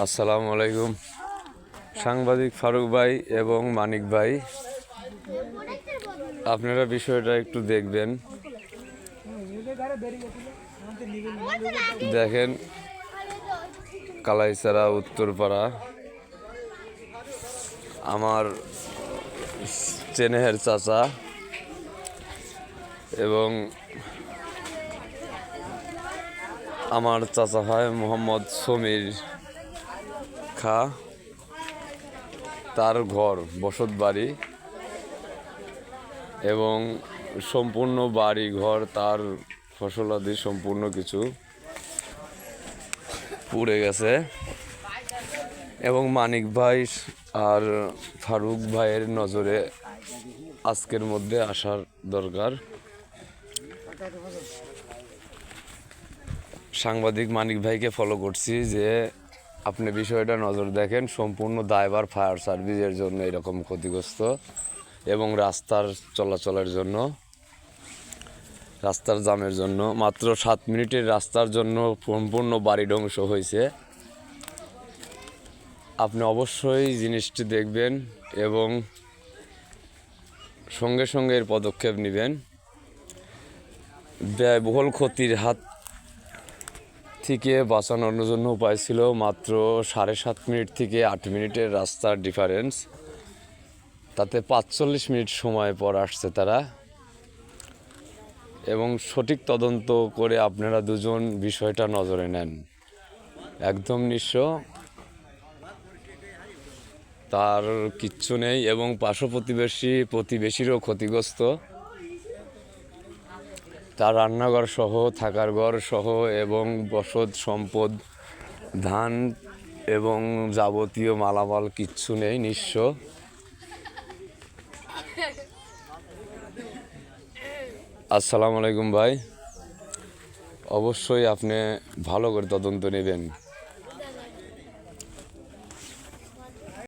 আসসালামু আলাইকুম। সাংবাদিক ফারুক ভাই এবং মানিক ভাই, আপনারা বিষয়টা একটু দেখবেন। দেখেন, কালাইছড়া উত্তরপাড়া আমার চেনেহের চাচা এবং আমার চাচা ভাই মোহাম্মদ সমীর খা, তার ঘর বসত বাড়ি এবং সম্পূর্ণ বাড়ি ঘর, তার ফসলাদি সম্পূর্ণ কিছু পুড়ে গেছে। এবং মানিক ভাই আর ফারুক ভাইয়ের নজরে আজকের মধ্যে আসার দরকার। সাংবাদিক মানিক ভাইকে ফলো করছি যে আপনি বিষয়টা নজর দেখেন। সম্পূর্ণ দায়ভার ফায়ার সার্ভিসের জন্য এরকম ক্ষতিগ্রস্ত এবং রাস্তার চলাচলের জন্য, রাস্তার জামের জন্য মাত্র 7 মিনিটের রাস্তার জন্য সম্পূর্ণ বাড়ি ধ্বংস হয়েছে। আপনি অবশ্যই জিনিসটি দেখবেন এবং সঙ্গে সঙ্গে এর পদক্ষেপ নেবেন। ব্যয়বহুল ক্ষতির হাত থেকে বাঁচানোর জন্য উপায় ছিল মাত্র 7.5 মিনিট থেকে 8 মিনিটের রাস্তার ডিফারেন্স। তাতে 45 মিনিট সময় পর আসছে তারা। এবং সঠিক তদন্ত করে আপনারা দুজন বিষয়টা নজরে নেন। একদম নিঃস্ব, তার কিচ্ছু নেই এবং পার্শ্ব প্রতিবেশীরও ক্ষতিগ্রস্ত। তার রান্নাঘর সহ, থাকার ঘর সহ এবং বসত সম্পদ, ধান এবং যাবতীয় মালামাল কিচ্ছু নেই, নিঃস্ব। আসসালামু আলাইকুম ভাই, অবশ্যই আপনি ভালো করে তদন্ত নেবেন।